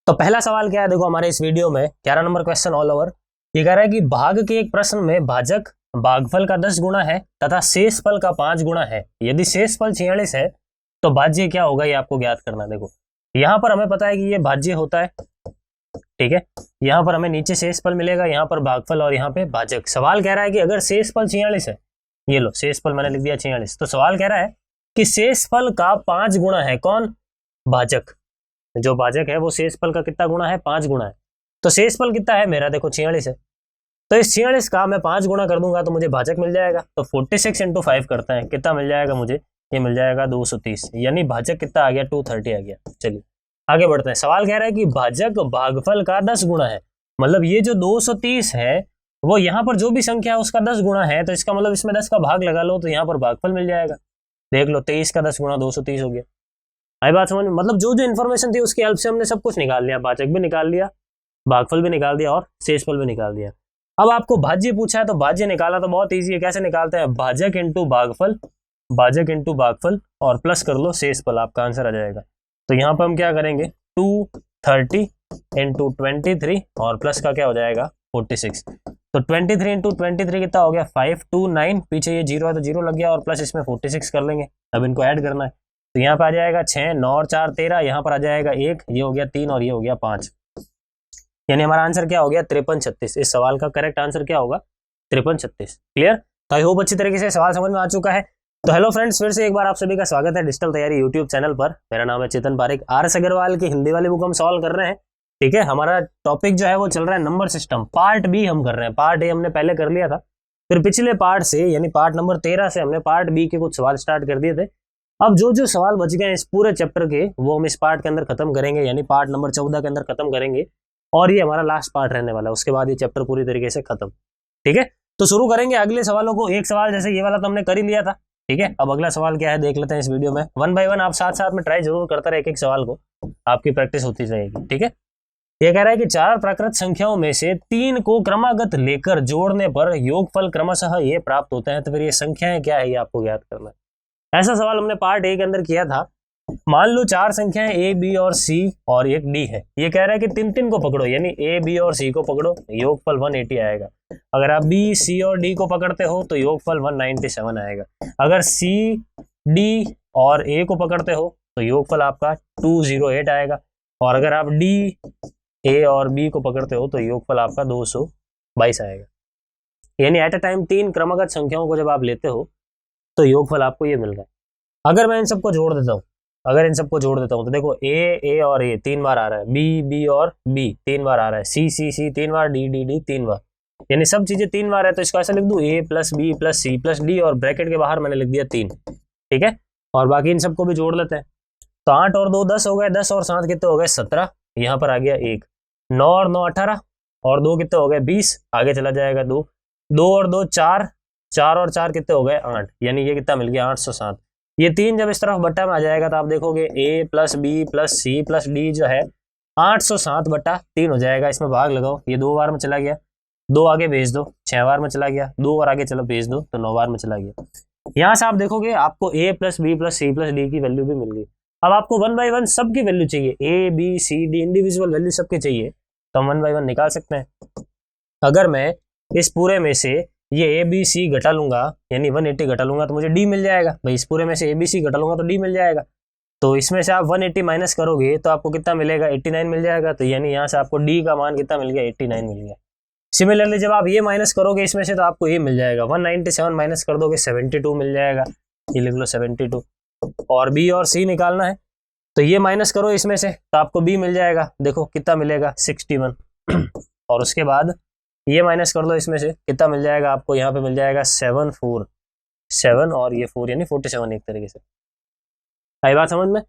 तो पहला सवाल क्या है, देखो हमारे इस वीडियो में 11 नंबर क्वेश्चन ऑल ओवर। ये कह रहा है कि भाग के एक प्रश्न में भाजक भागफल का 10 गुना है तथा शेषफल का 5 गुना है। यदि शेषफल 46 है तो भाज्य क्या होगा, ये आपको ज्ञात करना है। देखो यहाँ पर हमें पता है कि ये भाज्य होता है, ठीक है। यहाँ पर हमें नीचे शेषफल मिलेगा, यहाँ पर भागफल और यहाँ पे भाजक। सवाल कह रहा है कि अगर शेषफल 46 है, ये लो शेषफल मैंने लिख दिया 46, तो सवाल कह रहा है कि शेषफल का 5 गुना है कौन, भाजक। जो भाजक है वो शेषफल का कितना गुना है, 5 गुना है। तो शेषफल कितना है मेरा, देखो 46 है, तो इस 46 का मैं 5 गुना कर दूंगा तो मुझे भाजक मिल जाएगा। तो 46 × 5 करते हैं, कितना मिल जाएगा मुझे, ये मिल जाएगा 230, यानी भाजक कितना आ गया, 230 आ गया। चलिए आगे बढ़ते हैं। सवाल कह रहा है कि भाजक भागफल का 10 गुना है, मतलब ये जो 230 है वो यहाँ पर जो भी संख्या है उसका 10 गुना है, तो इसका मतलब इसमें 10 का भाग लगा लो तो यहाँ पर भागफल मिल जाएगा। देख लो 23 का 10 गुना 230 हो गया। आई बात समझ में, मतलब जो जो इन्फॉर्मेशन थी उसकी हेल्प से हमने सब कुछ निकाल लिया, भाजक भी निकाल लिया, भागफल भी निकाल दिया और शेषफल भी निकाल दिया। अब आपको भाज्य पूछा है तो भाज्य निकाला तो बहुत इजी है। कैसे निकालते हैं, भाजक इंटू भागफल, भाजक इंटू भागफल और प्लस कर लो शेषफल, आपका आंसर आ जाएगा। तो यहाँ पर हम क्या करेंगे, 230 × 23 और प्लस का क्या हो जाएगा 46। तो 23 × 23 कितना हो गया 529, पीछे ये 0 है तो 0 लग गया और प्लस इसमें 46 कर लेंगे। अब इनको ऐड करना है तो यहाँ पे आ जाएगा 6, 9 और 4 13, यहाँ पर आ जाएगा 1, ये हो गया 3 और ये हो गया 5, यानी हमारा आंसर क्या हो गया 53 36। इस सवाल का करेक्ट आंसर क्या होगा 53 36। क्लियर। तो आई होप अच्छी तरीके से सवाल समझ में आ चुका है। तो हेलो फ्रेंड्स, फिर से एक बार आप सभी का स्वागत है डिजिटल तैयारी यूट्यूब चैनल पर। मेरा नाम है चेतन पारिक। आर.एस. अग्रवाल की हिंदी वाली बुक हम सॉल्व कर रहे हैं, ठीक है। हमारा टॉपिक जो है वो चल रहा है नंबर सिस्टम, पार्ट बी हम कर रहे हैं। पार्ट ए हमने पहले कर लिया था, फिर पिछले पार्ट से यानी पार्ट नंबर 13 से हमने पार्ट बी के कुछ सवाल स्टार्ट कर दिए थे। अब जो जो सवाल बच गए इस पूरे चैप्टर के वो हम इस पार्ट के अंदर खत्म करेंगे, यानी पार्ट नंबर 14 के अंदर खत्म करेंगे और ये हमारा लास्ट पार्ट रहने वाला है। उसके बाद ये चैप्टर पूरी तरीके से खत्म, ठीक है। तो शुरू करेंगे अगले सवालों को। एक सवाल जैसे ये वाला तो हमने कर ही लिया था, ठीक है। अब अगला सवाल क्या है देख लेते हैं इस वीडियो में। 1 बाय 1 आप साथ साथ में ट्राई जरूर करते रहे, एक एक सवाल को, आपकी प्रैक्टिस होती रहेगी, ठीक है। ये कह रहा है कि 4 प्राकृत संख्याओं में से 3 को क्रमागत लेकर जोड़ने पर योगफल क्रमशः ये प्राप्त होते हैं। तो फिर ये संख्याएं क्या है ये आपको ज्ञात करना है। ऐसा सवाल हमने पार्ट ए के अंदर किया था। मान लो 4 संख्याएं ए, बी और सी और एक डी है। ये कह रहा है कि 3 को पकड़ो, यानी ए, बी और सी को पकड़ो, योगफल 180 आएगा। अगर आप बी, सी और डी को पकड़ते हो तो योगफल 197 आएगा। अगर सी, डी और ए को पकड़ते हो तो योगफल आपका 208 आएगा। और अगर आप डी, ए और बी को पकड़ते हो तो योगफल आपका 222 आएगा। यानी एट अ टाइम 3 क्रमागत संख्याओं को जब आप लेते हो तो योगफल आपको ये मिल रहा है। अगर मैं इन सबको जोड़ देता हूँ, तो देखो ए और ए 3 बार आ रहा है, बी और बी 3 बार आ रहा है, सी 3 बार, डी 3 बार, यानी सब चीजें 3 बार है। तो इसको ऐसा लिख दूं A plus B plus C plus D और ब्रैकेट के बाहर मैंने लिख दिया 3, ठीक है। और बाकी इन सबको भी जोड़ लेते हैं। तो 8 और 2 10 हो गए, 10 और 7 कितने हो गए 17, यहाँ पर आ गया 1, 9 और 9 18 और 2 कितने हो गए 20, आगे चला जाएगा 2, 2 और 2 4, 4 और 4 कितने हो गए 8, यानी ये कितना मिल गया 807। ये 3 जब इस तरफ बट्टा में आ जाएगा तो आप देखोगे A plus B plus C plus D जो है 807/3 हो जाएगा। इसमें भाग लगाओ, ये 2 बार में चला गया, 2 आगे भेज दो 6 बार में चला गया, 2 और आगे चलो भेज दो तो 9 बार में चला गया। यहाँ से आप देखोगे आपको A plus B plus C plus D की वैल्यू भी मिल गई। अब आपको 1 बाय 1 सबकी वैल्यू चाहिए, A B C D individual value सबकी चाहिए, तो हम 1 बाय 1 निकाल सकते हैं। अगर मैं इस पूरे में से ये ए बी सी घटा लूंगा, यानी 180 घटा लूंगा तो मुझे डी मिल जाएगा। भाई इस पूरे में से ए बी सी घटा लूंगा तो डी मिल जाएगा। तो इसमें से आप 180 माइनस करोगे तो आपको कितना मिलेगा 89 मिल जाएगा। तो यानी यहाँ से आपको डी का मान कितना मिल गया 89 मिल गया। सिमिलरली जब आप ये माइनस करोगे इसमें से तो आपको ये मिल जाएगा 197 माइनस कर दोगे 72 मिल जाएगा, ये लिख लो 72। और बी और सी निकालना है तो ये माइनस करो इसमें से तो आपको बी मिल जाएगा, देखो कितना मिलेगा 61। और उसके बाद ये माइनस कर लो इसमें से, कितना मिल जाएगा आपको, यहाँ पे मिल जाएगा 7 और ये 4 यानी 47 एक तरीके से। आई बात समझ में।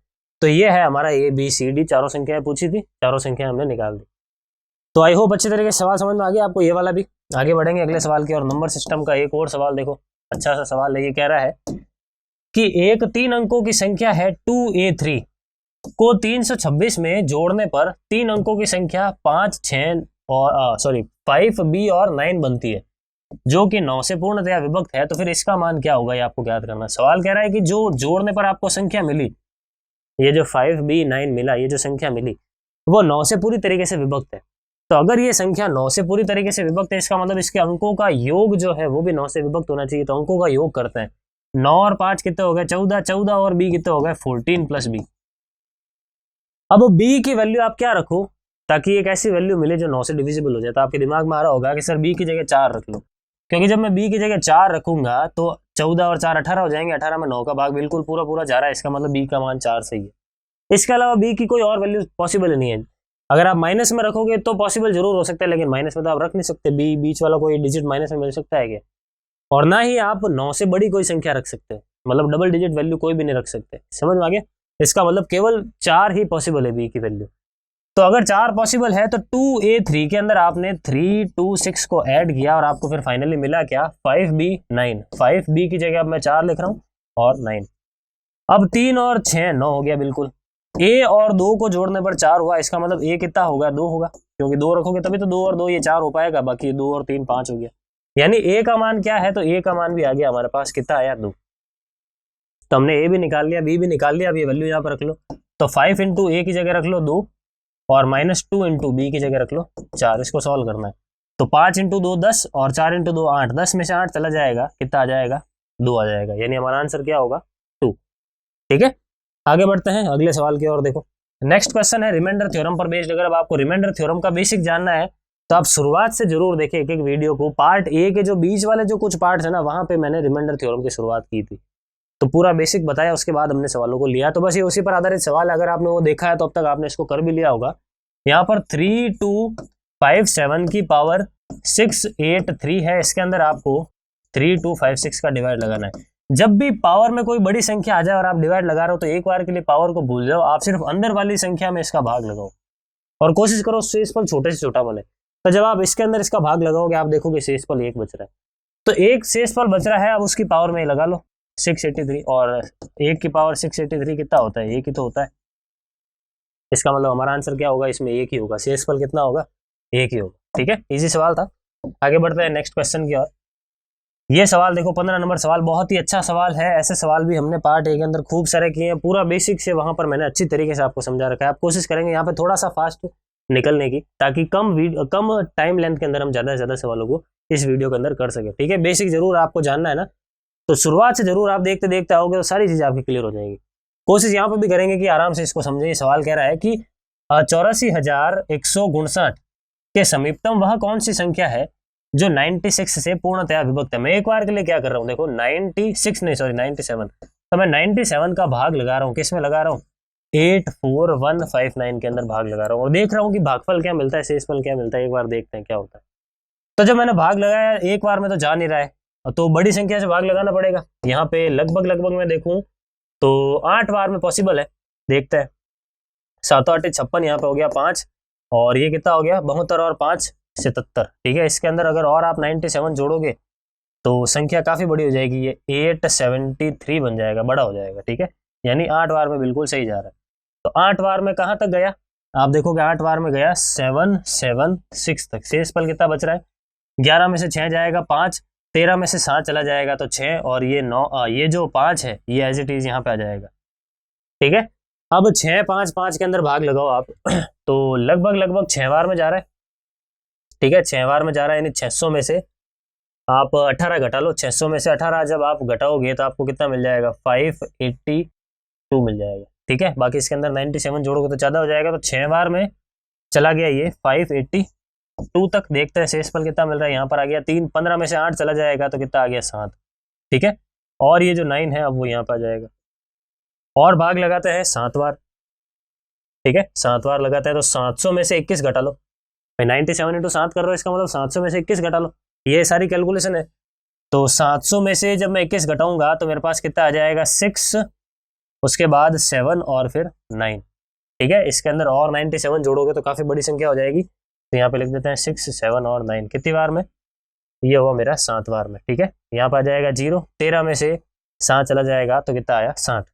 तो ये है हमारा ए बी सी डी, चारों संख्याएं पूछी थी, चारों संख्याएं हमने निकाल दी। तो आई होप अच्छे तरीके से सवाल समझ में आ गया आपको ये वाला भी। आगे बढ़ेंगे अगले सवाल की और नंबर सिस्टम का एक और सवाल देखो, अच्छा सा सवाल है। ये कह रहा है कि एक 3 अंकों की संख्या है 2a3 को 326 में जोड़ने पर 3 अंकों की संख्या 5 5b और 9 बनती है, जो कि 9 से पूर्णतया विभक्त है। तो फिर इसका मान क्या होगा ये आपको ज्ञात करना। सवाल कह रहा है कि जो जोड़ने पर आपको संख्या मिली, ये जो 5b 9 मिला, ये जो संख्या मिली वो 9 से पूरी तरीके से विभक्त है। तो अगर ये संख्या 9 से पूरी तरीके से विभक्त है, इसका मतलब इसके अंकों का योग जो है वो भी 9 से विभक्त होना चाहिए। तो अंकों का योग करते हैं। 9 और 5 कितने हो गए? 14, 14 और b कितने हो गए? 14 प्लस b। अब b की वैल्यू आप क्या रखो ताकि एक ऐसी वैल्यू मिले जो 9 से डिविजिबल हो जाए। तो आपके दिमाग में आ रहा होगा कि सर b की जगह 4 रख लो, क्योंकि जब मैं b की जगह 4 रखूंगा तो 14 और 4 18 हो जाएंगे। 18 में 9 का भाग बिल्कुल पूरा पूरा जा रहा है, इसका मतलब b का मान 4 सही है। इसके अलावा b की कोई और वैल्यू पॉसिबल नहीं है। अगर आप माइनस में रखोगे तो पॉसिबल जरूर हो सकता है, लेकिन माइनस में तो आप रख नहीं सकते। बीच वाला कोई डिजिट माइनस में मिल सकता है क्या? और ना ही आप 9 से बड़ी कोई संख्या रख सकते हैं, मतलब डबल डिजिट वैल्यू कोई भी नहीं रख सकते। समझ में आ गया? इसका मतलब केवल 4 ही पॉसिबल है बी की वैल्यू। तो अगर 4 पॉसिबल है तो 2a3 के अंदर आपने 3, 2, 6 को ऐड किया और आपको फिर फाइनली मिला क्या? 5b 9। 5b की जगह अब मैं 4 लिख रहा हूँ और 9। अब 3 और 6 9 हो गया बिल्कुल। a और 2 को जोड़ने पर 4 हुआ, इसका मतलब a कितना होगा? 2 होगा, क्योंकि 2 रखोगे तभी तो 2 और 2 ये 4 हो पाएगा। बाकी 2 और 3 5 हो गया, यानी a का मान क्या है? तो a का मान भी आ गया हमारे पास, कितना आया? 2। तो हमने a भी निकाल लिया, b भी निकाल लिया। अब ये वैल्यू यहाँ पर रख लो। तो 5 इंटू a की जगह रख लो 2 और -2 इंटू बी की जगह रख लो 4। इसको सॉल्व करना है। तो 5 इंटू 2 10 और 4 इंटू 2 8। 10 में से 8 चला जाएगा, कितना आ जाएगा? 2 आ जाएगा, यानी हमारा आंसर क्या होगा? 2। ठीक है, आगे बढ़ते हैं अगले सवाल की ओर। देखो नेक्स्ट क्वेश्चन है रिमाइंडर थ्योरम पर बेस्ड। अगर अब आपको रिमाइंडर थ्योरम का बेसिक जानना है तो आप शुरुआत से जरूर देखें एक एक वीडियो को। पार्ट ए के जो बीच वाले जो कुछ पार्ट है ना, वहां पे मैंने रिमाइंडर थ्योरम की शुरुआत की थी, तो पूरा बेसिक बताया, उसके बाद हमने सवालों को लिया। तो बस ये उसी पर आधारित सवाल है। अगर आपने वो देखा है तो अब तक आपने इसको कर भी लिया होगा। यहाँ पर 3257 की पावर 683 है, इसके अंदर आपको 3256 का डिवाइड लगाना है। जब भी पावर में कोई बड़ी संख्या आ जाए और आप डिवाइड लगा रहे हो तो एक बार के लिए पावर को भूल जाओ, आप सिर्फ अंदर वाली संख्या में इसका भाग लगाओ और कोशिश करो शेषफल छोटे से छोटा बने। तो जब आप इसके अंदर इसका भाग लगाओगे आप देखोगे शेषफल 1 बच रहा है। तो एक शेषफल बच रहा है, अब उसकी पावर में लगा लो 683, और 1 की पावर 683 कितना होता है? 1 ही तो होता है। इसका मतलब हमारा आंसर क्या होगा? इसमें 1 ही होगा। शेषफल कितना होगा? 1 ही होगा। ठीक है, इजी सवाल था। आगे बढ़ते हैं नेक्स्ट क्वेश्चन की ओर। ये सवाल देखो 15 नंबर सवाल, बहुत ही अच्छा सवाल है। ऐसे सवाल भी हमने पार्ट ए के अंदर खूब सारे किए हैं। पूरा बेसिक से वहां पर मैंने अच्छी तरीके से आपको समझा रखा है। आप कोशिश करेंगे यहाँ पे थोड़ा सा फास्ट निकलने की, ताकि कम टाइम लेंथ के अंदर हम ज्यादा से ज्यादा सवालों को इस वीडियो के अंदर कर सके। ठीक है, बेसिक जरूर आपको जानना है ना, तो शुरुआत से जरूर आप देखते देखते आओगे तो सारी चीजें आपकी क्लियर हो जाएंगी। कोशिश यहाँ पर भी करेंगे कि आराम से इसको समझें। सवाल कह रहा है कि 84,159 के समीपतम वह कौन सी संख्या है जो 96 से पूर्णतया विभक्त है। मैं एक बार के लिए क्या कर रहा हूँ, देखो 97 तो मैं 97 का भाग लगा रहा हूँ। किस में लगा रहा हूँ? 84159 के अंदर भाग लगा रहा हूँ और देख रहा हूँ कि भागफल क्या मिलता है, शेषफल क्या मिलता है। एक बार देखते हैं क्या होता है। तो जब मैंने भाग लगाया एक बार में तो जा नहीं रहा है, तो बड़ी संख्या से भाग लगाना पड़ेगा। यहाँ पे लगभग मैं देखूं तो 8 बार में पॉसिबल है। देखते हैं, 7 8 56, यहाँ पे हो गया 5, और ये कितना हो गया? 72 और 5 77। ठीक है, इसके अंदर अगर और आप 97 जोड़ोगे तो संख्या काफी बड़ी हो जाएगी, ये 873 बन जाएगा, बड़ा हो जाएगा। ठीक है, यानी 8 बार में बिल्कुल सही जा रहा है। तो 8 बार में कहाँ तक गया? आप देखोगे 8 बार में गया 776 तक। शेषफल कितना बच रहा है? 11 में से 6 जाएगा 5, 13 में से 7 चला जाएगा तो 6, और ये 9, ये जो 5 है ये एज इट इज यहाँ पे आ जाएगा। ठीक है, अब 6 5 5 के अंदर भाग लगाओ आप तो लगभग 6 बार में जा रहा है। ठीक है, 6 बार में जा रहा है, यानी 600 में से आप 18 घटा लो। 600 में से 18 जब आप घटाओगे तो आपको कितना मिल जाएगा? 582 मिल जाएगा। ठीक है, बाकी इसके अंदर 97 जोड़ोगे तो ज़्यादा हो जाएगा। तो 6 बार में चला गया ये 582 तक। देखते हैं शेषफल कितना मिल रहा है। यहाँ पर आ गया 3, 15 में से 8 चला जाएगा तो कितना आ गया? 7। ठीक है, और ये जो 9 है अब वो यहाँ पर आ जाएगा, और भाग लगाते हैं 7 बार। ठीक है, 7 बार लगाते हैं तो 700 में से 21 घटा लो। 97 इंटू 7 कर रहे हो, इसका मतलब 700 में से 21 घटा लो। ये सारी कैलकुलेशन है। तो 700 में से जब मैं 21 घटाऊंगा तो मेरे पास कितना आ जाएगा? 6, उसके बाद 7 और फिर 9। ठीक है, इसके अंदर और 97 जोड़ोगे तो काफी बड़ी संख्या हो जाएगी। तो यहाँ पे लिख देते हैं 6 7 और 9 कितनी बार में? ये हुआ मेरा 7 बार में। ठीक है, यहाँ पर आ जाएगा 0, 13 में से 7 चला जाएगा तो कितना आया? 7।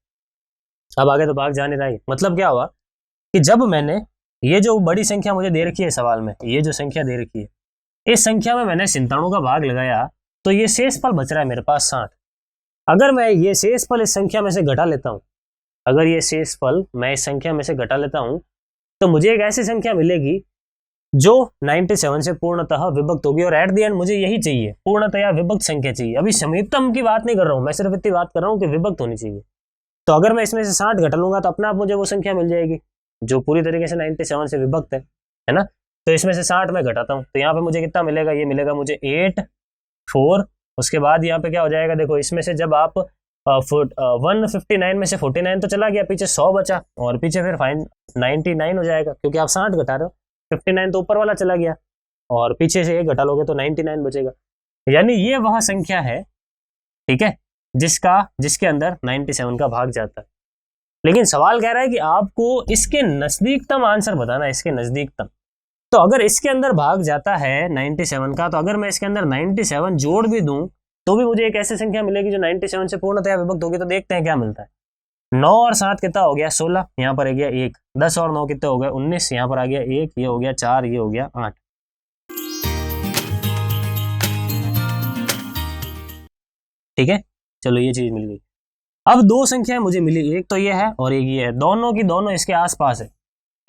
अब आगे तो भाग जा नहीं रहा है। मतलब क्या हुआ कि जब मैंने ये जो बड़ी संख्या मुझे दे रखी है सवाल में, ये जो संख्या दे रखी है, इस संख्या में मैंने 97 का भाग लगाया तो ये शेषफल बच रहा है मेरे पास 60। अगर मैं ये शेषफल इस संख्या में से घटा लेता हूं, अगर ये शेषफल मैं इस संख्या में से घटा लेता हूं तो मुझे एक ऐसी संख्या मिलेगी जो 97 से पूर्णतः विभक्त होगी, और एट द एंड मुझे यही चाहिए, पूर्णतया विभक्त संख्या चाहिए। अभी समीपतम की बात नहीं कर रहा हूं मैं, सिर्फ इतनी बात कर रहा हूं कि विभक्त होनी चाहिए। तो अगर मैं इसमें से 60 घटा लूंगा तो अपने आप मुझे वो संख्या मिल जाएगी जो पूरी तरीके से 97 से विभक्त है ना। तो इसमें से 60 में घटाता हूँ तो यहाँ पे मुझे कितना मिलेगा, ये मिलेगा मुझे 8 4। उसके बाद यहाँ पे क्या हो जाएगा, देखो इसमें से जब आप 159 में से 49 तो चला गया, पीछे 100 बचा, और पीछे फिर फाइन 99 हो जाएगा क्योंकि आप 60 घटा रहे हो। 59 तो ऊपर वाला चला गया और पीछे से 1 घटा लोगे तो 99 बचेगा। यानी ये वह संख्या है, ठीक है, जिसके अंदर 97 का भाग जाता है। लेकिन सवाल कह रहा है कि आपको इसके नजदीकतम आंसर बताना है, इसके नजदीकतम। तो अगर इसके अंदर भाग जाता है 97 का, तो अगर मैं इसके अंदर 97 जोड़ भी दूं तो भी मुझे एक ऐसी संख्या मिलेगी जो 97 से पूर्णतया विभक्त होगी। तो देखते हैं क्या मिलता है। 9 और 7 कितना हो गया, 16, यहाँ पर आ गया 1। 10 और 9 कितने हो गए, 19, यहाँ पर आ गया 1, ये हो गया 4, ये हो गया 8। ठीक है, चलो ये चीज मिल गई। अब दो संख्याएं मुझे मिली, एक तो ये है और एक ये है, दोनों की दोनों इसके आसपास है,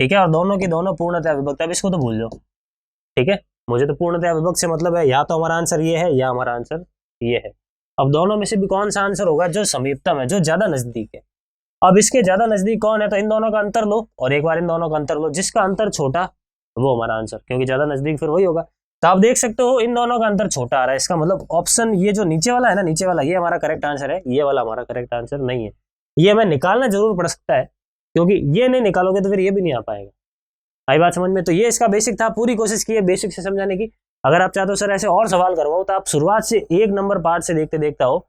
ठीक है, और दोनों की दोनों पूर्णतया विभक्त है। अब इसको तो भूल जाओ, ठीक है, मुझे तो पूर्णतया विभक्त से मतलब है या तो हमारा आंसर ये है या हमारा आंसर ये है। अब दोनों में से भी कौन सा आंसर होगा, जो समीपतम है, जो ज्यादा नजदीक है। अब इसके ज्यादा नजदीक कौन है, तो इन दोनों का अंतर लो और एक बार इन दोनों का अंतर लो, जिसका अंतर छोटा वो हमारा आंसर, क्योंकि ज्यादा नजदीक फिर वही होगा। तो आप देख सकते हो इन दोनों का अंतर छोटा आ रहा है, इसका मतलब ऑप्शन ये जो नीचे वाला है ना, नीचे वाला, ये हमारा करेक्ट आंसर है, ये वाला हमारा करेक्ट आंसर नहीं है। ये हमें निकालना जरूर पड़ सकता है, क्योंकि ये नहीं निकालोगे तो फिर ये भी नहीं आ पाएगा। आई बात समझ में? तो ये इसका बेसिक था, पूरी कोशिश की है बेसिक से समझाने की। अगर आप चाहते हो सर ऐसे और सवाल करवाओ तो आप शुरुआत से 1 नंबर पार्ट से देखते देखता हो,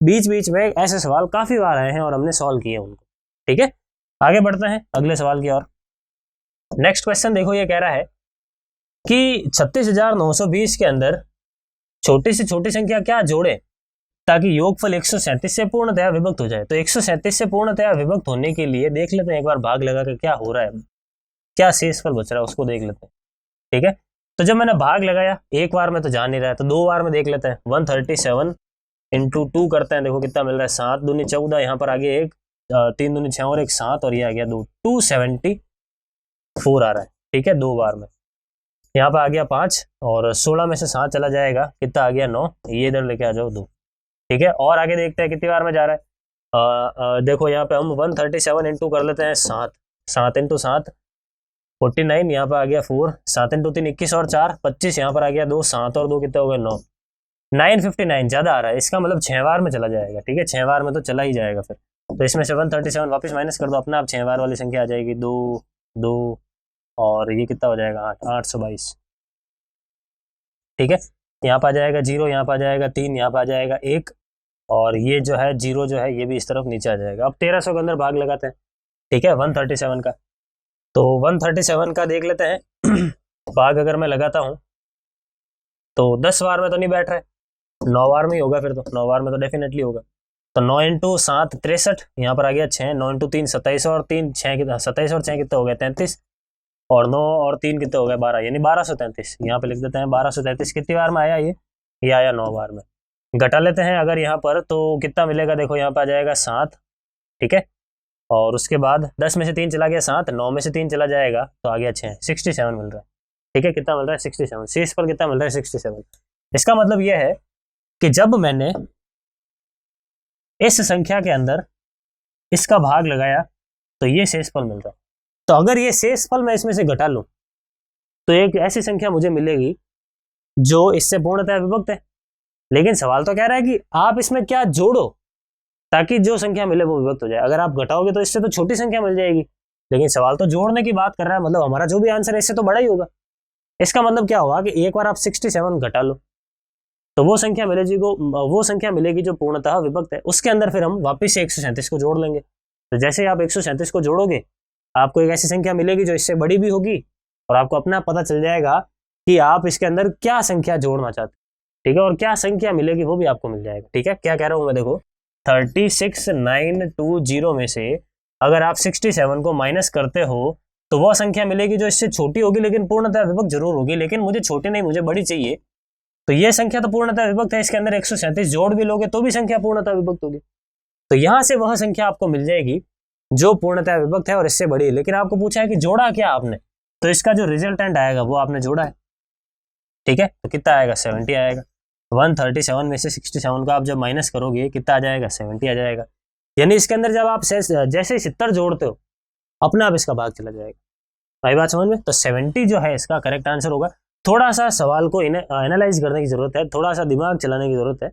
बीच बीच में ऐसे सवाल काफी बार आए हैं और हमने सॉल्व किए उनको। ठीक है, आगे बढ़ते हैं अगले सवाल की ओर। नेक्स्ट क्वेश्चन देखो, ये कह रहा है कि 36,920 के अंदर छोटी से छोटी संख्या क्या जोड़े ताकि योगफल 137 से पूर्णतया विभक्त हो जाए। तो 137 से पूर्णतया विभक्त होने के लिए देख लेते हैं एक बार भाग लगा कर क्या हो रहा है, क्या शेषफल बच रहा है उसको देख लेते हैं। ठीक है, तो जब मैंने भाग लगाया एक बार में तो जा नहीं रहा है, तो 2 बार में देख लेते हैं। 137 इंटू 2 करते हैं, देखो कितना मिल रहा है, 7 दूनी 14, यहाँ पर आगे 1, 3 दूनी 6 और 1 7, और ये आ गया 2, 274 आ रहा है। ठीक है, 2 बार में यहाँ पर आ गया 5 और 16 में से 7 चला जाएगा, कितना आ गया 9, ये इधर लेके आ जाओ 2। ठीक है, और आगे देखते हैं कितनी बार में जा रहा है। देखो यहाँ पे हम 137 इंटू कर लेते हैं 7, 7 इंटू 7 49, यहाँ पर आ गया 4, 7 इंटू 3 21 और 4 25, यहाँ पर आ गया 2, 7 और 2 कितने हो गए 9, 959 ज्यादा आ रहा है, इसका मतलब 6 बार में चला जाएगा। ठीक है, 6 बार में तो चला ही जाएगा फिर, तो इसमें से 137 वापस माइनस कर दो, अपना आप 6 बार वाली संख्या आ जाएगी 2 2, और ये कितना हो जाएगा 8, 822। ठीक है, यहाँ पर आ जाएगा 0, यहाँ पर आ जाएगा 3, यहाँ पर आ जाएगा 1, और ये जो है 0 जो है ये भी इस तरफ नीचे आ जाएगा। अब 1300 के अंदर भाग लगाते हैं। ठीक है, 137 का, तो 137 का देख लेते हैं भाग अगर मैं लगाता हूँ तो 10 बार में तो नहीं बैठ रहा है, 9 बार में ही होगा फिर, तो 9 बार में तो डेफिनेटली होगा। तो 9 इंटू 7 63, यहाँ पर आ गया 6, 9 इंटू 3 27 और 3 6 कितना, 27 और 6 कितने हो गए 33, और 9 और 3 कितने हो गए 12, यानी 1233। यहाँ पे लिख देते हैं 1233। कितनी बार में आया ये आया 9 बार में। घटा लेते हैं अगर यहाँ पर तो कितना मिलेगा, देखो यहाँ पर आ जाएगा 7। ठीक है, और उसके बाद 10 में से 3 चला गया 7, 9 में से 3 चला जाएगा तो आ गया 6, 67 मिल रहा है। ठीक है, कितना मिल रहा है 67, शेष पर कितना मिल रहा है 67। इसका मतलब यह है कि जब मैंने इस संख्या के अंदर इसका भाग लगाया तो ये शेषफल मिल रहा है। तो अगर ये शेषफल मैं इसमें से घटा लूं तो एक ऐसी संख्या मुझे मिलेगी जो इससे पूर्णतः विभक्त है। लेकिन सवाल तो कह रहा है कि आप इसमें क्या जोड़ो ताकि जो संख्या मिले वो विभक्त हो जाए। अगर आप घटाओगे तो इससे तो छोटी संख्या मिल जाएगी, लेकिन सवाल तो जोड़ने की बात कर रहा है, मतलब हमारा जो भी आंसर है इससे तो बड़ा ही होगा। इसका मतलब क्या हुआ कि एक बार आप 67 घटा लो तो वो संख्या मिलेगी जो पूर्णतः विभक्त है। उसके अंदर फिर हम वापस से 137 को जोड़ लेंगे। तो जैसे आप 137 को जोड़ोगे आपको एक ऐसी संख्या मिलेगी जो इससे बड़ी भी होगी, और आपको अपना पता चल जाएगा कि आप इसके अंदर क्या संख्या जोड़ना चाहते हैं। ठीक है, और क्या संख्या मिलेगी वो भी आपको मिल जाएगा। ठीक है, क्या कह रहा हूं मैं, देखो 36920 में से अगर आप 67 को माइनस करते हो तो वह संख्या मिलेगी जो इससे छोटी होगी लेकिन पूर्णतः विभक्त जरूर होगी। लेकिन मुझे छोटी नहीं, मुझे बड़ी चाहिए, तो यह संख्या तो पूर्णतः विभक्त है, इसके अंदर 137 जोड़ भी लोगे तो भी संख्या पूर्णतः विभक्त होगी। तो यहां से वह संख्या आपको मिल जाएगी जो पूर्णतया विभक्त है और इससे बड़ी है। लेकिन आपको पूछा है कि जोड़ा क्या आपने, तो इसका जो रिजल्टेंट आएगा वो आपने जोड़ा है, ठीक है। तो कितना आएगा, 70 आएगा। 137 में से 67 का आप जब माइनस करोगे कितना आ जाएगा, 70 आ जाएगा। यानी इसके अंदर जब आप जैसे 70 जोड़ते हो अपने आप इसका भाग चला जाएगा। भाई बात समझ में? तो 70 जो है इसका करेक्ट आंसर होगा। थोड़ा सा सवाल को एनालाइज करने की जरूरत है, थोड़ा सा दिमाग चलाने की जरूरत है,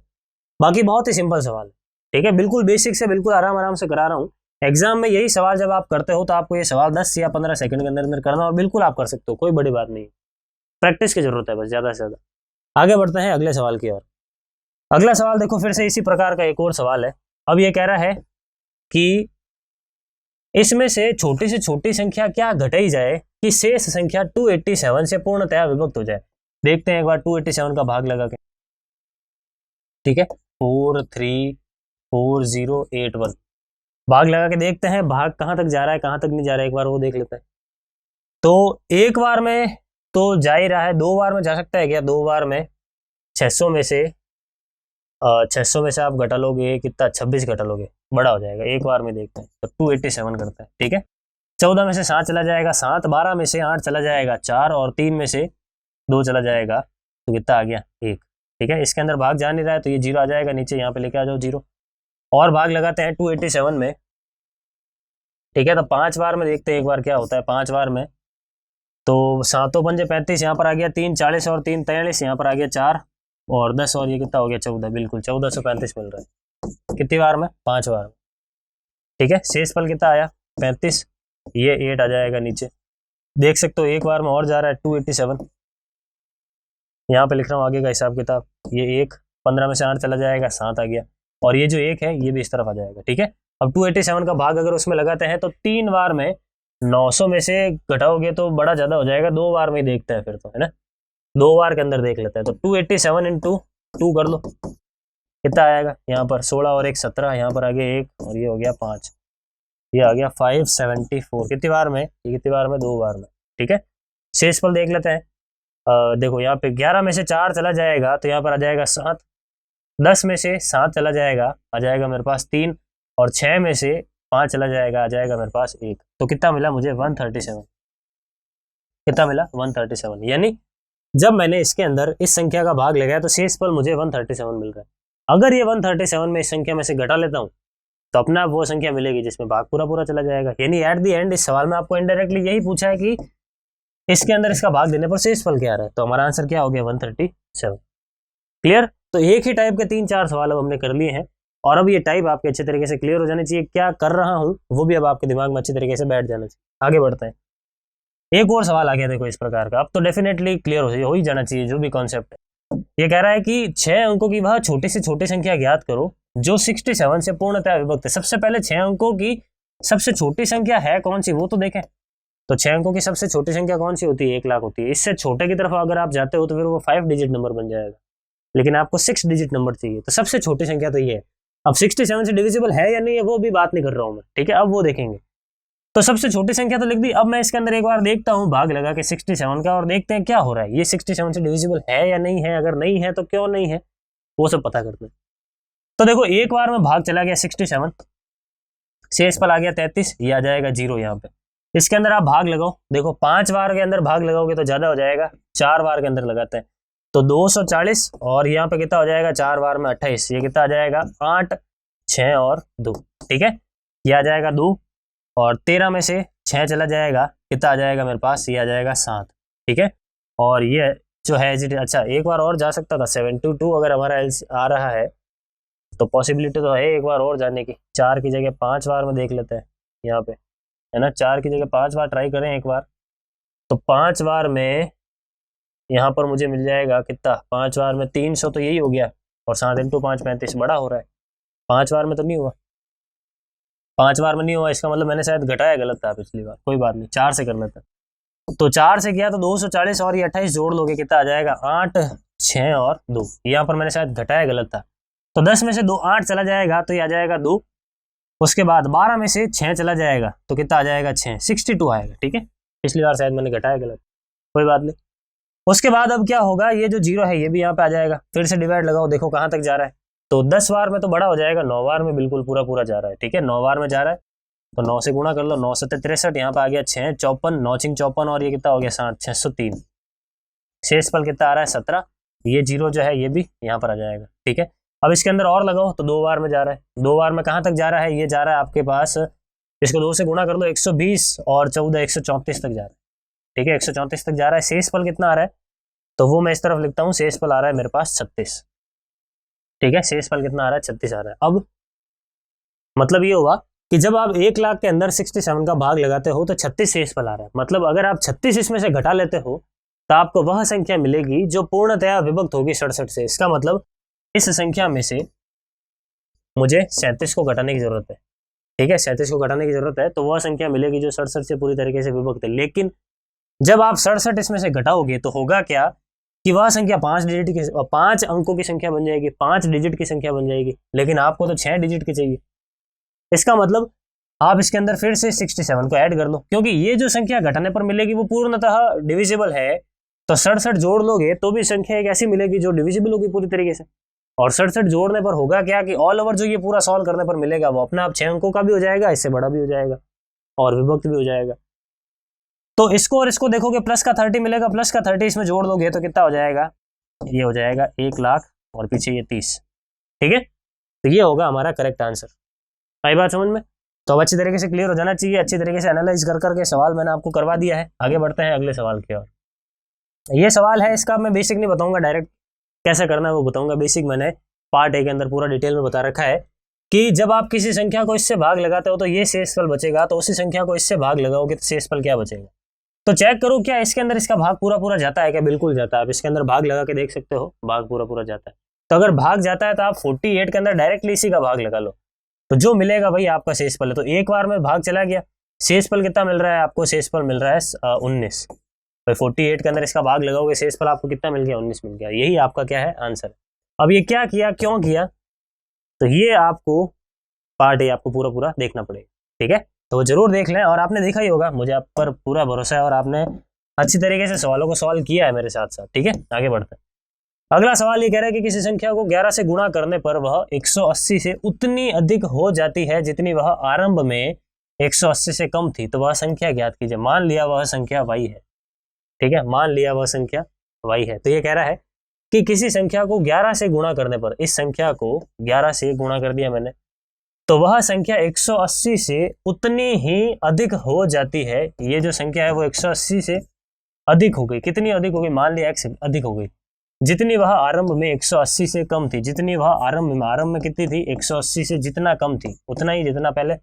बाकी बहुत ही सिंपल सवाल है, ठीक है। बिल्कुल बेसिक से बिल्कुल आराम से करा रहा हूँ। एग्जाम में यही सवाल जब आप करते हो तो आपको ये सवाल 10 या 15 सेकंड के अंदर अंदर करना, और बिल्कुल आप कर सकते हो, कोई बड़ी बात नहीं। प्रैक्टिस की जरूरत है बस, ज्यादा से ज्यादा। आगे बढ़ते हैं अगले सवाल की ओर। अगला सवाल देखो, फिर से इसी प्रकार का एक और सवाल है। अब ये कह रहा है कि इसमें से छोटी संख्या क्या घटाई जाए कि शेष संख्या 287 से पूर्णतया विभक्त हो जाए। देखते हैं एक बार 287 का भाग लगा के, ठीक है। 43408 भाग लगा के देखते हैं भाग कहां तक जा रहा है, कहां तक नहीं जा रहा है, एक बार वो देख लेते हैं। तो एक बार में तो जा ही रहा है, 2 बार में जा सकता है क्या? 2 बार में 600 में से 600 में से आप घटा लोगे कितना, 26 घटा लोगे, बड़ा हो जाएगा। एक बार में देखते हैं तो 287 करता है, ठीक है। 14 में से 7 चला जाएगा 7, 12 में से 8 चला जाएगा 4, और 3 में से 2 चला जाएगा, तो कितना आ गया, 1, ठीक है। इसके अंदर भाग जा नहीं रहा है तो ये 0 आ जाएगा नीचे, यहाँ पे लेके आ जाओ 0, और भाग लगाते हैं 287 में, ठीक है। तो 5 बार में देखते हैं एक बार क्या होता है 5 बार में। तो 7 पंजे 35, यहाँ पर आ गया 3 40, और 3 43, यहाँ पर आ गया 4 और 10, और ये कितना हो गया 14, बिल्कुल 1435 मिल रहा है। कितनी बार में, 5 बार में, ठीक है। शेष फल कितना आया, 35, ये 8 आ जाएगा नीचे। देख सकते हो एक बार में और जा रहा है 287, यहाँ पे लिख रहा हूँ आगे का हिसाब किताब। ये 1, 15 में से 8 चला जाएगा 7 आ गया, और ये जो 1 है ये भी इस तरफ आ जाएगा, ठीक है। अब 287 का भाग अगर उसमें लगाते हैं तो 3 बार में 900 में से घटाओगे तो बड़ा ज्यादा हो जाएगा, 2 बार में ही देखते हैं फिर तो, है ना। 2 बार के अंदर देख लेते हैं। तो 287 इंटू 2 कर लो, कितना आएगा, यहाँ पर 16 और 1 17, यहाँ पर आ गया 1, और ये हो गया 5, ये आ गया 574। कितनी बार में, ये कितनी बार में, 2 बार में, ठीक है। शेषफल देख लेते हैं। देखो यहाँ पे 11 में से 4 चला जाएगा तो यहाँ पर आ जाएगा 7, 10 में से 7 चला जाएगा आ जाएगा मेरे पास 3, और 6 में से 5 चला जाएगा आ जाएगा मेरे पास 1। तो कितना मिला मुझे, 137। कितना मिला, 137। यानी जब मैंने इसके अंदर इस संख्या का भाग लगाया तो शेषफल मुझे 137 मिल रहा है। अगर ये 137 में इस संख्या में से घटा लेता हूँ तो अपना वो संख्या मिलेगी जिसमें भाग पूरा पूरा चला जाएगा। यानी एट दी एंड इस सवाल में आपको इनडायरेक्टली यही पूछा है कि इसके अंदर इसका भाग देने पर शेषफल क्या आ रहा है। तो हमारा आंसर क्या हो गया, 137। क्लियर? तो एक ही टाइप के 3-4 सवाल अब हमने कर लिए हैं, और अब ये टाइप आपके अच्छे तरीके से क्लियर हो जाने चाहिए। क्या कर रहा हूँ वो भी अब आपके दिमाग में अच्छे तरीके से बैठ जाना चाहिए। आगे बढ़ते हैं। एक और सवाल आ गया देखो इस प्रकार का, अब तो डेफिनेटली क्लियर हो ही जाना चाहिए जो भी कॉन्सेप्ट है। ये कह रहा है कि 6 अंकों की वह छोटी से छोटी संख्या ज्ञात करो जो 67 से पूर्णतः विभक्त है। सबसे पहले 6 अंकों की सबसे छोटी संख्या है कौन सी वो तो देखें। तो 6 अंकों की सबसे छोटी संख्या कौन सी होती है, 1 लाख होती है। इससे छोटे की तरफ अगर आप जाते हो तो फिर वो 5 डिजिट नंबर बन जाएगा, लेकिन आपको 6 डिजिट नंबर चाहिए। तो सबसे छोटी संख्या तो ये है। अब 67 से डिविजिबल है या नहीं है वो भी बात नहीं कर रहा हूं मैं, ठीक है, अब वो देखेंगे। तो सबसे छोटी संख्या तो लिख दी। अब मैं इसके अंदर एक बार देखता हूं भाग लगा के 67 का, और देखते हैं क्या हो रहा है, ये 67 से डिविजिबल है या नहीं है। अगर नहीं है तो क्यों नहीं है वो सब पता करते हैं। तो देखो एक बार में भाग चला गया 67, शेषफल आ गया 33, ये आ जाएगा 0 यहाँ पे। इसके अंदर आप भाग लगाओ, देखो 5 बार के अंदर भाग लगाओगे तो ज्यादा हो जाएगा, 4 बार के अंदर लगाते हैं तो 240, और यहाँ पे कितना हो जाएगा 4 बार में 28, ये कितना आ जाएगा 8, 6 और 2, ठीक है। ये आ जाएगा 2, और 13 में से 6 चला जाएगा कितना आ जाएगा मेरे पास, ये आ जाएगा 7, ठीक है। और ये जो है अच्छा एक बार और जा सकता था 72 अगर हमारा आ रहा है तो पॉसिबिलिटी तो है एक बार और जाने की। 4 की जगह 5 बार में देख लेते हैं यहाँ पे, है ना। 4 की जगह 5 बार ट्राई करें एक बार, तो 5 बार में यहाँ पर मुझे मिल जाएगा कितना, 5 बार में 300 तो यही हो गया, और 7 इंटू 5 35 बड़ा हो रहा है। 5 बार में तो नहीं हुआ, 5 बार में नहीं हुआ, इसका मतलब मैंने शायद घटाया गलत था पिछली बार, कोई बात नहीं 4 से कर लेते। तो 4 से किया तो 240 और ये 28 जोड़ लोगे कितना आ जाएगा 8, 6 और 2, यहाँ पर मैंने शायद घटाया गलत था। तो 10 में से 2 8 चला जाएगा तो ये आ जाएगा 2, उसके बाद 12 में से 6 चला जाएगा तो कितना आ जाएगा 6, 62 आएगा, ठीक है। पिछली बार शायद मैंने घटाया गलत, कोई बात नहीं। उसके बाद अब क्या होगा, ये जो 0 है ये भी यहाँ पे आ जाएगा, फिर से डिवाइड लगाओ, देखो कहाँ तक जा रहा है। तो 10 बार में तो बड़ा हो जाएगा, 9 बार में बिल्कुल पूरा पूरा जा रहा है, ठीक है, 9 बार में जा रहा है। तो 9 से गुणा कर लो, 9 7 63, यहाँ पे आ गया 6 54, 9 6 54 और ये कितना हो गया 60, 603। शेषफल कितना आ रहा है 17, ये 0 जो है ये भी यहाँ पर आ जाएगा। ठीक है, अब इसके अंदर और लगाओ तो 2 बार में जा रहा है, 2 बार में कहाँ तक जा रहा है, ये जा रहा है आपके पास, इसको 2 से गुणा कर लो 120 और 14 134 तक जा रहा है। ठीक है, 134 तक जा रहा है। शेषफल कितना आ रहा है, तो वो मैं इस तरफ लिखता हूँ, शेषफल आ रहा है मेरे पास 36। ठीक है, शेषफल कितना आ रहा है 36 आ रहा है। अब मतलब ये हुआ कि जब आप 1 लाख के अंदर 67 का भाग लगाते हो तो 36 शेषफल आ रहा है। मतलब अगर आप 36 इसमें से घटा लेते हो तो आपको वह संख्या मिलेगी जो पूर्णतया विभक्त होगी 67 से। इसका मतलब इस संख्या में से मुझे 37 को घटाने की जरूरत है। ठीक है, 37 को घटाने की जरूरत है तो वह संख्या मिलेगी जो 67 से पूरी तरीके से विभक्त है। लेकिन जब आप 67 इसमें से घटाओगे तो होगा क्या कि वह संख्या 5 अंकों की संख्या बन जाएगी, 5 डिजिट की संख्या बन जाएगी। लेकिन आपको तो 6 डिजिट की चाहिए। इसका मतलब आप इसके अंदर फिर से 67 को ऐड कर लो, क्योंकि ये जो संख्या घटाने पर मिलेगी वो पूर्णतः डिविजिबल है। तो 67 जोड़ लोगे तो भी संख्या एक ऐसी मिलेगी जो डिविजिबल होगी पूरी तरीके से। और 67 जोड़ने पर होगा क्या कि ऑल ओवर जो ये पूरा सॉल्व करने पर मिलेगा वो अपने आप 6 अंकों का भी हो जाएगा, इससे बड़ा भी हो जाएगा और विभक्त भी हो जाएगा। तो इसको और इसको देखोगे, प्लस का 30 मिलेगा, प्लस का 30 इसमें जोड़ दोगे तो कितना हो जाएगा, ये हो जाएगा 1 लाख और पीछे ये 30। ठीक है, तो ये होगा हमारा करेक्ट आंसर। आई बात समझ में? तो अब अच्छी तरीके से क्लियर हो जाना चाहिए। अच्छी तरीके से एनालाइज कर करके सवाल मैंने आपको करवा दिया है। आगे बढ़ते हैं अगले सवाल की ओर। ये सवाल है, इसका मैं बेसिक नहीं बताऊंगा, डायरेक्ट कैसे करना है वो बताऊंगा। बेसिक मैंने पार्ट ए के अंदर पूरा डिटेल में बता रखा है कि जब आप किसी संख्या को इससे भाग लगाते हो तो ये शेषफल बचेगा, तो उसी संख्या को इससे भाग लगाओगे तो शेषफल क्या बचेगा। तो चेक करो क्या इसके अंदर इसका भाग पूरा पूरा जाता है क्या। बिल्कुल जाता है। आप इसके अंदर भाग लगा के देख सकते हो, भाग पूरा पूरा जाता है। तो अगर भाग जाता है तो आप 48 के अंदर डायरेक्टली इसी का भाग लगा लो, तो जो मिलेगा भाई आपका शेषफल है। तो एक बार में भाग चला गया, शेषफल कितना मिल रहा है आपको, शेषफल मिल रहा है 19। भाई 48 के अंदर इसका भाग लगाओगे, शेषफल आपको कितना मिल गया, 19 मिल गया। यही आपका क्या है, आंसर। अब ये क्या किया, क्यों किया, तो ये आपको पार्ट है, आपको पूरा पूरा देखना पड़ेगा। ठीक है, तो वो जरूर देख लें। और आपने देखा ही होगा, मुझे आप पर पूरा भरोसा है और आपने अच्छी तरीके से सवालों को सॉल्व किया है मेरे साथ साथ। ठीक है, आगे बढ़ते हैं। अगला सवाल ये कह रहा है कि किसी संख्या को 11 से गुणा करने पर वह 180 से उतनी अधिक हो जाती है जितनी वह आरंभ में 180 से कम थी, तो वह संख्या ज्ञात कीजिए। मान लिया वह संख्या y है। ठीक है, मान लिया वह संख्या y है। तो ये कह रहा है कि किसी संख्या को 11 से गुणा करने पर, इस संख्या को 11 से गुणा कर दिया मैंने, तो वह संख्या 180 से उतनी ही अधिक हो जाती है। ये जो संख्या है वो 180 से अधिक हो गई। कितनी अधिक हो गई, मान लिया x अधिक हो गई, जितनी वह आरंभ में 180 से कम थी। जितनी वह आरंभ में कितनी थी, 180 से जितना कम थी उतना ही जितना पहले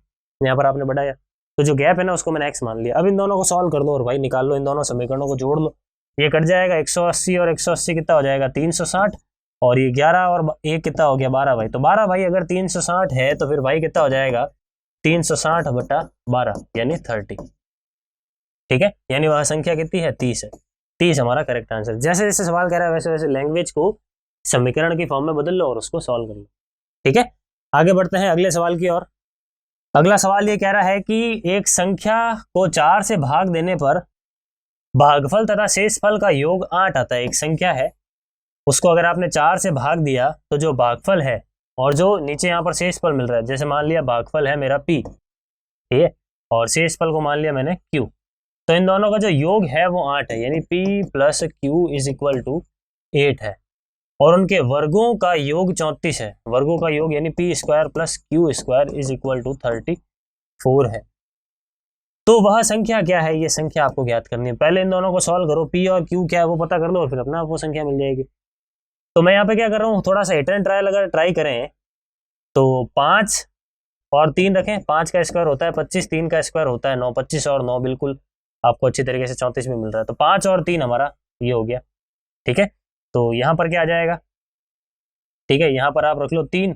यहाँ पर आपने बढ़ाया। तो जो गैप है ना उसको मैंने x मान लिया। अब इन दोनों को सॉल्व कर दो और भाई निकाल लो, इन दोनों समीकरणों को जोड़ लो। ये कट जाएगा, 180 और 180 कितना हो जाएगा, 360, और ये 11 और 1 कितना हो गया, 12 भाई। तो 12 भाई अगर 360 है तो फिर भाई कितना हो जाएगा, 360/12 यानी 30। ठीक है, यानी वह संख्या कितनी है, 30 है। 30 हमारा करेक्ट आंसर। जैसे जैसे सवाल कह रहा है वैसे वैसे लैंग्वेज को समीकरण की फॉर्म में बदल लो और उसको सॉल्व कर लो। ठीक है, आगे बढ़ते हैं अगले सवाल की ओर। अगला सवाल ये कह रहा है कि एक संख्या को 4 से भाग देने पर भागफल तथा शेषफल का योग 8 आता है। एक संख्या है, उसको अगर आपने 4 से भाग दिया तो जो भागफल है और जो नीचे यहाँ पर शेषफल मिल रहा है, जैसे मान लिया भागफल है मेरा p, ठीक है, और शेषफल को मान लिया मैंने q, तो इन दोनों का जो योग है वो 8 है, यानी p + q = 8 है। और उनके वर्गों का योग 34 है। वर्गों का योग यानी p² + q² = 34 है। तो वह संख्या क्या है, ये संख्या आपको ज्ञात करनी है। पहले इन दोनों को सॉल्व करो, p और q क्या है वो पता कर लो और फिर अपना वो संख्या मिल जाएगी। तो मैं यहाँ पे क्या कर रहा हूँ, थोड़ा सा हिट एंड ट्रायल अगर ट्राई करें तो 5 और 3 रखें, 5 का स्क्वायर होता है 25, 3 का स्क्वायर होता है 9, 25 और 9 बिल्कुल आपको अच्छी तरीके से 34 में मिल रहा है। तो 5 और 3 हमारा ये हो गया। ठीक है, तो यहाँ पर क्या आ जाएगा, ठीक है, यहाँ पर आप रख लो 3,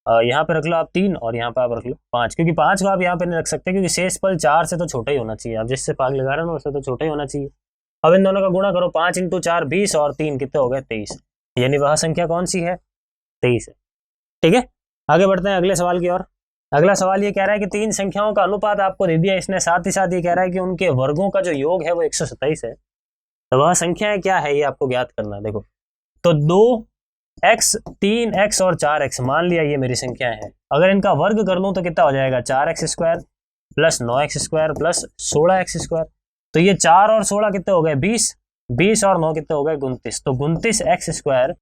यहाँ पे रख लो आप 3 और यहाँ पे आप रख लो 5, क्योंकि 5 को आप यहाँ पे नहीं रख सकते क्योंकि शेषफल 4 से तो छोटा ही होना चाहिए। आप जिससे भाग लगा रहे हो ना उससे तो छोटा ही होना चाहिए। अब इन दोनों का गुणा करो, 5 × 4 20 और 3 कितने हो गए, 23, यानी वह संख्या कौन सी है, 23 है। ठीक है, आगे बढ़ते हैं अगले सवाल की ओर। अगला सवाल ये कह रहा है कि 3 संख्याओं का अनुपात आपको दे दिया इसने, साथ ही साथ ये कह रहा है कि उनके वर्गों का जो योग है वो 127 है। तो वह संख्या क्या है ये आपको ज्ञात करना है। देखो, तो 2 x 3x और 4x मान लिया ये मेरी संख्याएं हैं, अगर इनका वर्ग कर लूं तो कितना हो जाएगा 4x square plus 9x square plus 16x square. तो ये 4 और 16 कितने हो गए 20, 20 और 9 कितने हो गए 29। तो 29x स्क्वायर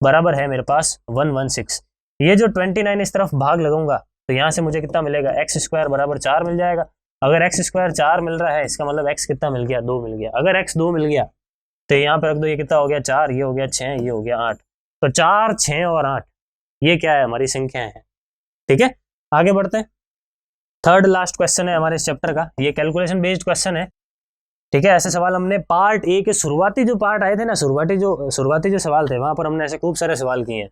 बराबर है मेरे पास 116। ये जो 29 इस तरफ भाग लगाऊंगा तो यहाँ से मुझे कितना मिलेगा x स्क्वायर बराबर 4 मिल जाएगा। अगर x स्क्वायर 4 मिल रहा है इसका मतलब x कितना मिल गया 2 मिल गया। अगर x 2 मिल गया तो यहाँ पे रख दो, ये कितना हो गया 4, ये हो गया 6, ये हो गया 8। तो 4, 6 और 8 ये क्या है हमारी संख्याएं हैं। ठीक है, आगे बढ़ते हैं। थर्ड लास्ट क्वेश्चन है हमारे इस चैप्टर का, ये कैलकुलेशन बेस्ड क्वेश्चन है। ठीक है, ऐसे सवाल हमने पार्ट ए के शुरुआती जो पार्ट आए थे ना, शुरुआती जो सवाल थे वहां पर हमने ऐसे खूब सारे सवाल किए हैं।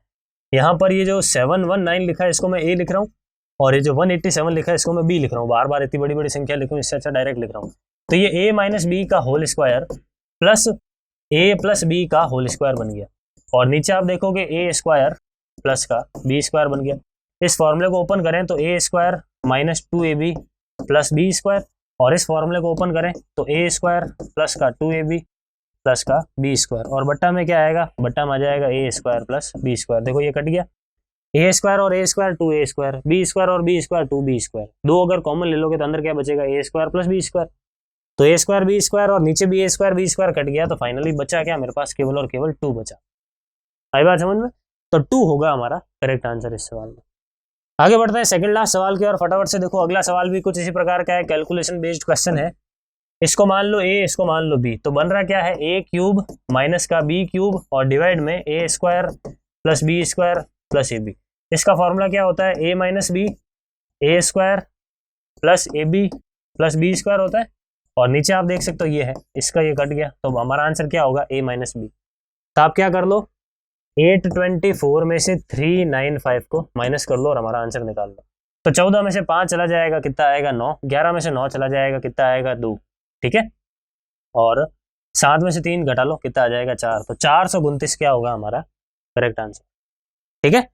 यहाँ पर ये जो 719 लिखा है इसको मैं ए लिख रहा हूँ, और ये जो 187 लिखा है इसको मैं बी लिख रहा हूँ। बार बार इतनी बड़ी बड़ी संख्या लिखूँ इससे अच्छा डायरेक्ट लिख रहा हूँ। तो ये ए माइनस बी का whole square plus A plus B का होल स्क्वायर बन गया, और नीचे आप देखोगे ए स्क्वायर प्लस का बी स्क्वायर बन गया। इस फॉर्मूले को ओपन करें तो ए square minus 2ab plus B square, और इस फॉर्मूले को ओपन करें तो ए स्क्वायर प्लस का 2ab प्लस का बी स्क्वायर, और बट्टा में क्या आएगा, बट्टा में आ जाएगा a square plus B square. देखो ये कट गया, ए स्क्वायर और a square 2a square, b square और बी स्क्वायर 2b स्क्वायर। दो अगर कॉमन ले लोगे तो अंदर क्या बचेगा a square plus B square. तो ए स्क्वायर बी स्क्वायर और नीचे भी a square b square cut गया, तो फाइनली बचा क्या मेरे पास केवल और केवल 2 बचा। आई बात समझ में? तो 2 होगा हमारा करेक्ट आंसर इस सवाल में। आगे बढ़ते हैं सेकंड लास्ट सवाल की और फटाफट से देखो अगला सवाल भी कुछ इसी प्रकार का है, कैलकुलेशन बेस्ड क्वेश्चन है। इसको मान लो ए, इसको मान लो बी, तो बन रहा क्या है ए क्यूब माइनस का बी क्यूब और डिवाइड में a square plus B square plus a b. इसका फॉर्मूला क्या होता है a minus b, a square plus a b plus B square होता है, और नीचे आप देख सकते हो ये है, इसका ये कट गया, तो हमारा आंसर क्या होगा ए माइनस बी। तो आप क्या कर लो 824 में से 395 को माइनस कर लो और हमारा आंसर निकाल लो। तो 14 में से 5 चला जाएगा कितना आएगा 9, 11 में से 9 चला जाएगा कितना आएगा 2, ठीक है, और 7 में से 3 घटा लो कितना आ जाएगा 4। तो 429 क्या होगा हमारा करेक्ट आंसर। ठीक है,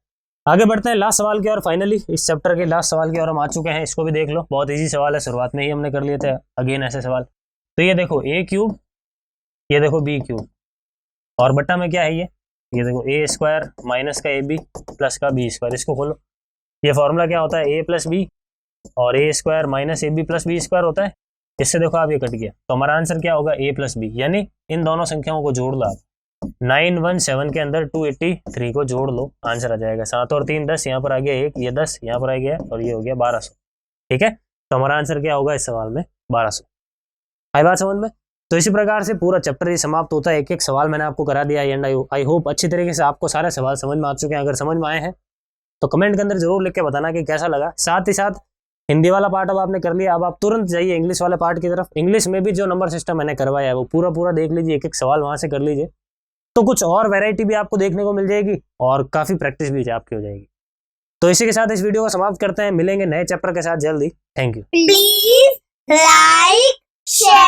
आगे बढ़ते हैं लास्ट सवाल की और फाइनली इस चैप्टर के लास्ट सवाल की ओर हम आ चुके हैं। इसको भी देख लो, बहुत इजी सवाल है, शुरुआत में ही हमने कर लिए थे अगेन ऐसे सवाल। तो ये देखो ए क्यूब, ये देखो बी क्यूब, और बट्टा में क्या है ये देखो ए स्क्वायर माइनस का ए बी प्लस का बी स्क्वायर। इसको खोलो, ये फॉर्मूला क्या होता है ए प्लस बी और a square minus a b plus B square होता है। इससे देखो आप ये कट गया, तो हमारा आंसर क्या होगा ए प्लस बी, यानी इन दोनों संख्याओं को जोड़ लो आप। 917 के अंदर 283 को जोड़ लो, आंसर आ जाएगा 7 और 3 10, यहाँ पर आ गया 1, ये 10 यहाँ पर आ गया और ये हो गया 1200। ठीक है, तो हमारा आंसर क्या होगा इस सवाल में 1200। आई बात समझ में? तो इसी प्रकार से पूरा चैप्टर ही समाप्त होता है। एक एक सवाल मैंने आपको करा दिया एंड आई होप अच्छी तरीके से आपको सारे सवाल समझ में आ चुके हैं। अगर समझ में आए हैं तो कमेंट के अंदर जरूर लिख के बताना कि कैसा लगा। साथ ही साथ हिंदी वाला पार्ट अब आपने कर लिया, अब आप तुरंत जाइए इंग्लिश वाले पार्ट की तरफ। इंग्लिश में भी जो नंबर सिस्टम मैंने करवाया है वो पूरा देख लीजिए, एक एक सवाल वहां से कर लीजिए, तो कुछ और वैरायटी भी आपको देखने को मिल जाएगी और काफी प्रैक्टिस भी आपकी हो जाएगी। तो इसी के साथ इस वीडियो को समाप्त करते हैं, मिलेंगे नए चैप्टर के साथ जल्दी। Thank you. Please like share